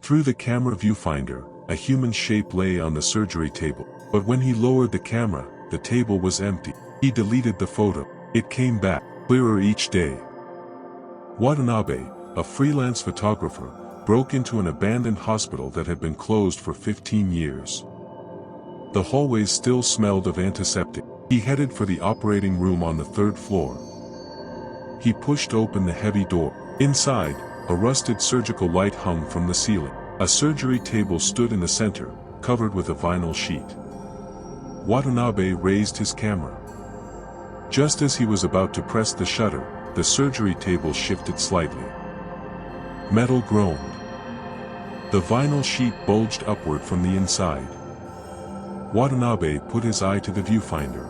Through the camera viewfinder, a human shape lay on the surgery table. But when he lowered the camera, the table was empty. He deleted the photo. It came back, clearer each day. Watanabe, a freelance photographer, broke into an abandoned hospital that had been closed for 15 years. The hallways still smelled of antiseptic. He headed for the operating room on the 3rd floor. He pushed open the heavy door. Inside, a rusted surgical light hung from the ceiling. A surgery table stood in the center, covered with a vinyl sheet. Watanabe raised his camera. Just as he was about to press the shutter, the surgery table shifted slightly. Metal groaned. The vinyl sheet bulged upward from the inside. Watanabe put his eye to the viewfinder.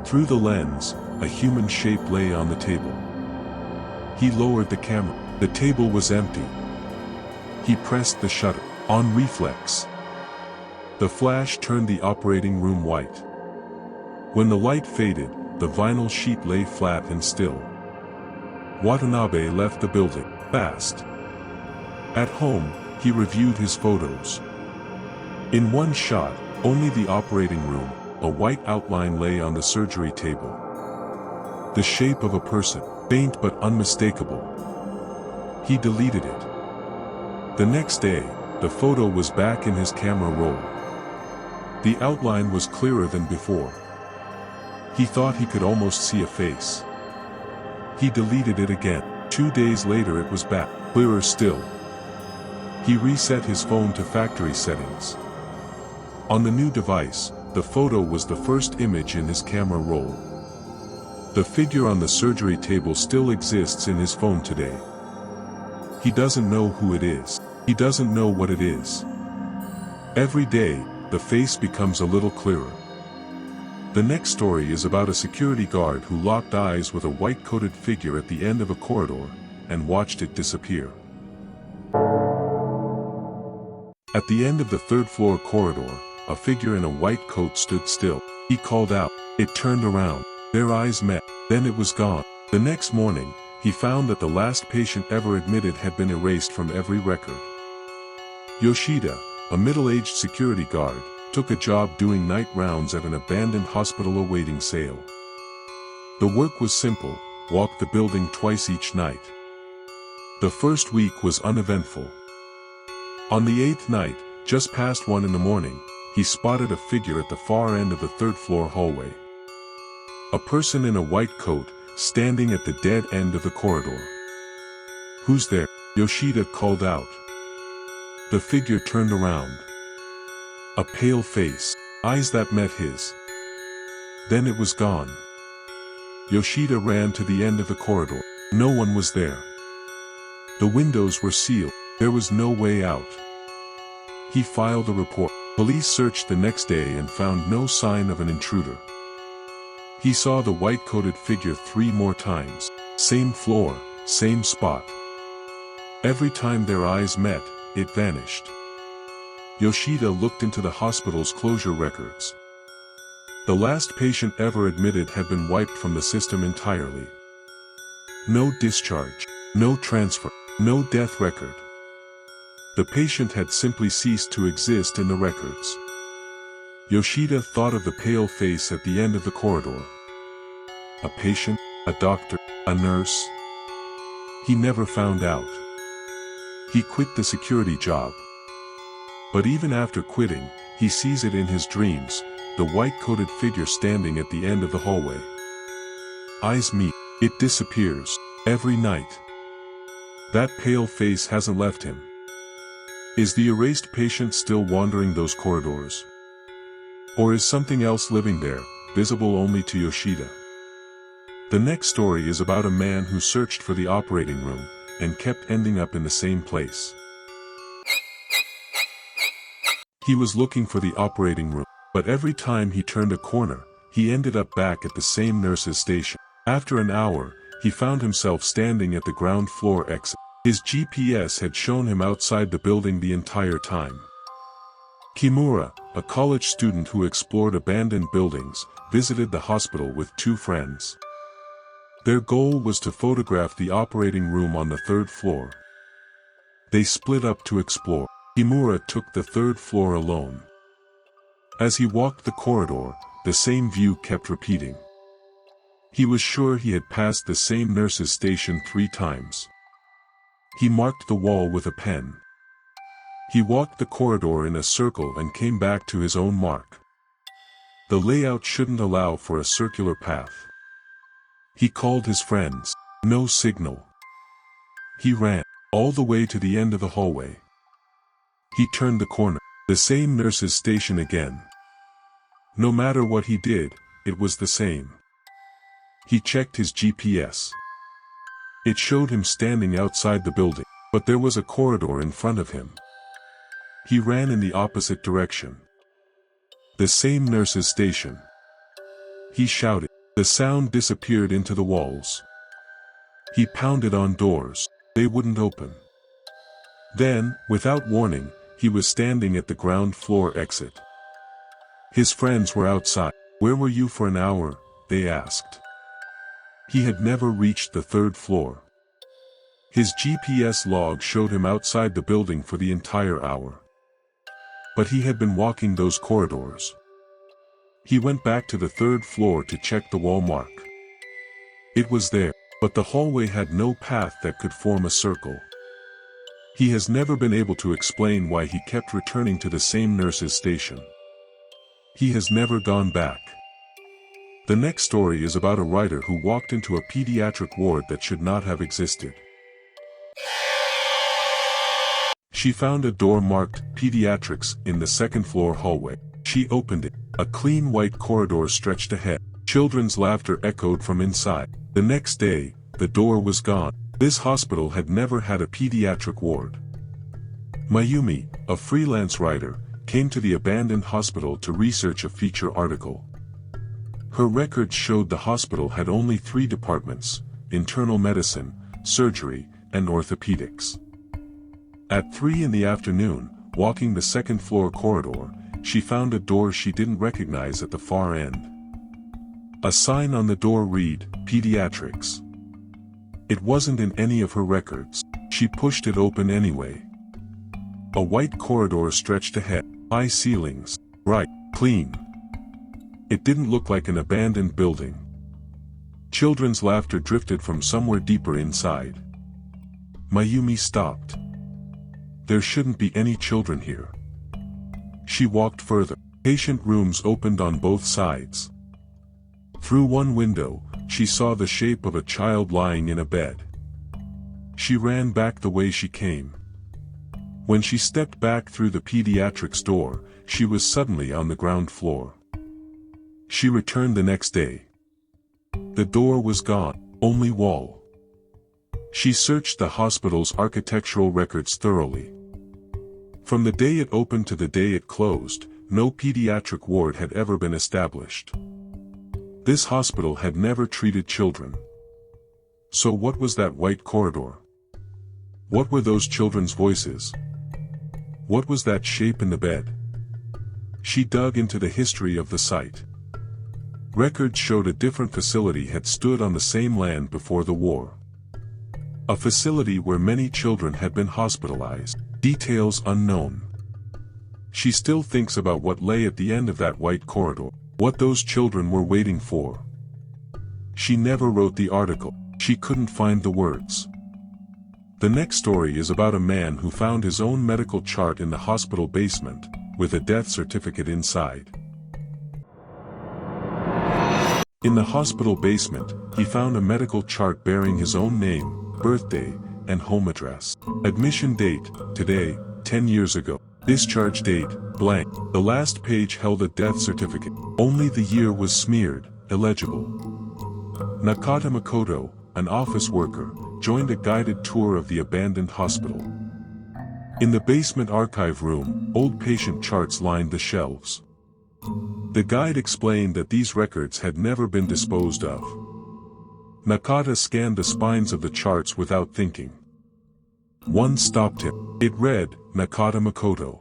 Through the lens, a human shape lay on the table. He lowered the camera. The table was empty. He pressed the shutter. On reflex, the flash turned the operating room white. When the light faded, the vinyl sheet lay flat and still. Watanabe left the building, fast. At home, he reviewed his photos. In one shot, only the operating room, a white outline lay on the surgery table. The shape of a person, faint but unmistakable. He deleted it. The next day, the photo was back in his camera roll. The outline was clearer than before. He thought he could almost see a face. He deleted it again. 2 days later it was back, clearer still. He reset his phone to factory settings. On the new device, the photo was the first image in his camera roll. The figure on the surgery table still exists in his phone today. He doesn't know who it is. He doesn't know what it is. Every day, the face becomes a little clearer. The next story is about a security guard who locked eyes with a white-coated figure at the end of a corridor, and watched it disappear. At the end of the 3rd floor corridor, a figure in a white coat stood still. He called out. It turned around. Their eyes met. Then it was gone. The next morning, he found that the last patient ever admitted had been erased from every record. Yoshida, a middle-aged security guard, took a job doing night rounds at an abandoned hospital awaiting sale. The work was simple: walk the building twice each night. The first week was uneventful. On the 8th night, just past 1 in the morning, he spotted a figure at the far end of the 3rd floor hallway. A person in a white coat, standing at the dead end of the corridor. Who's there? Yoshida called out. The figure turned around. A pale face, eyes that met his. Then it was gone. Yoshida ran to the end of the corridor. No one was there. The windows were sealed. There was no way out. He filed a report. Police searched the next day and found no sign of an intruder. He saw the white-coated figure 3 more times. Same floor, same spot. Every time their eyes met, it vanished. Yoshida looked into the hospital's closure records. The last patient ever admitted had been wiped from the system entirely. No discharge, no transfer, no death record. The patient had simply ceased to exist in the records. Yoshida thought of the pale face at the end of the corridor. A patient, a doctor, a nurse? He never found out. He quit the security job. But even after quitting, he sees it in his dreams, the white-coated figure standing at the end of the hallway. Eyes meet. It disappears, every night. That pale face hasn't left him. Is the erased patient still wandering those corridors? Or is something else living there, visible only to Yoshida? The next story is about a man who searched for the operating room, and kept ending up in the same place. He was looking for the operating room, but every time he turned a corner, he ended up back at the same nurse's station. After an hour, he found himself standing at the ground floor exit. His GPS had shown him outside the building the entire time. Kimura, a college student who explored abandoned buildings, visited the hospital with 2 friends. Their goal was to photograph the operating room on the 3rd floor. They split up to explore. Kimura took the third floor alone. As he walked the corridor, the same view kept repeating. He was sure he had passed the same nurse's station 3 times. He marked the wall with a pen. He walked the corridor in a circle and came back to his own mark. The layout shouldn't allow for a circular path. He called his friends. No signal. He ran all the way to the end of the hallway. He turned the corner. The same nurse's station again. No matter what he did, it was the same. He checked his GPS. It showed him standing outside the building, but there was a corridor in front of him. He ran in the opposite direction. The same nurse's station. He shouted. The sound disappeared into the walls. He pounded on doors. They wouldn't open. Then, without warning, he was standing at the ground floor exit. His friends were outside. Where were you for an hour? They asked. He had never reached the 3rd floor. His GPS log showed him outside the building for the entire hour. But he had been walking those corridors. He went back to the 3rd floor to check the wall mark. It was there, but the hallway had no path that could form a circle. He has never been able to explain why he kept returning to the same nurse's station. He has never gone back. The next story is about a writer who walked into a pediatric ward that should not have existed. She found a door marked Pediatrics in the 2nd floor hallway. She opened it. A clean white corridor stretched ahead. Children's laughter echoed from inside. The next day, the door was gone. This hospital had never had a pediatric ward. Mayumi, a freelance writer, came to the abandoned hospital to research a feature article. Her records showed the hospital had only 3 departments: internal medicine, surgery, and orthopedics. At 3 in the afternoon, walking the 2nd floor corridor, she found a door she didn't recognize at the far end. A sign on the door read, Pediatrics. It wasn't in any of her records. She pushed it open anyway. A white corridor stretched ahead, high ceilings, bright, clean. It didn't look like an abandoned building. Children's laughter drifted from somewhere deeper inside. Mayumi stopped. There shouldn't be any children here. She walked further. Patient rooms opened on both sides. Through one window, she saw the shape of a child lying in a bed. She ran back the way she came. When she stepped back through the pediatrics door, she was suddenly on the ground floor. She returned the next day. The door was gone, only wall. She searched the hospital's architectural records thoroughly. From the day it opened to the day it closed, no pediatric ward had ever been established. This hospital had never treated children. So what was that white corridor? What were those children's voices? What was that shape in the bed? She dug into the history of the site. Records showed a different facility had stood on the same land before the war. A facility where many children had been hospitalized. Details unknown. She still thinks about what lay at the end of that white corridor, what those children were waiting for. She never wrote the article. She couldn't find the words. The next story is about a man who found his own medical chart in the hospital basement, with a death certificate inside. In the hospital basement, he found a medical chart bearing his own name, birthday, and home address. Admission date, today, 10 years ago. Discharge date, blank. The last page held a death certificate. Only the year was smeared, illegible. Nakata Makoto, an office worker, joined a guided tour of the abandoned hospital. In the basement archive room, old patient charts lined the shelves. The guide explained that these records had never been disposed of. Nakata scanned the spines of the charts without thinking. One stopped him. It read, Nakata Makoto.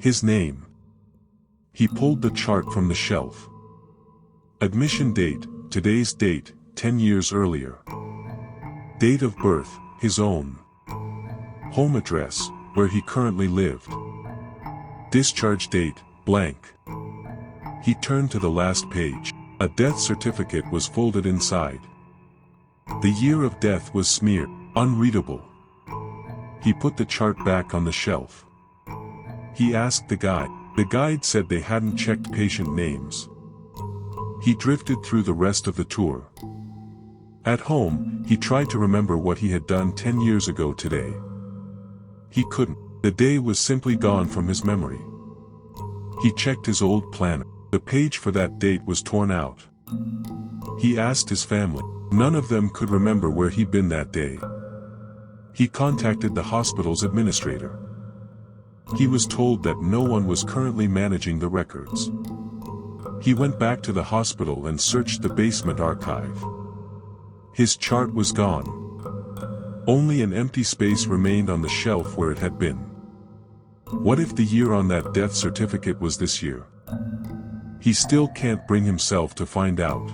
His name. He pulled the chart from the shelf. Admission date, today's date, 10 years earlier. Date of birth, his own. Home address, where he currently lived. Discharge date, blank. He turned to the last page. A death certificate was folded inside. The year of death was smeared, unreadable. He put the chart back on the shelf. He asked the guide. The guide said they hadn't checked patient names. He drifted through the rest of the tour. At home, he tried to remember what he had done 10 years ago today. He couldn't. The day was simply gone from his memory. He checked his old planner. The page for that date was torn out. He asked his family. None of them could remember where he'd been that day. He contacted the hospital's administrator. He was told that no one was currently managing the records. He went back to the hospital and searched the basement archive. His chart was gone. Only an empty space remained on the shelf where it had been. What if the year on that death certificate was this year? He still can't bring himself to find out.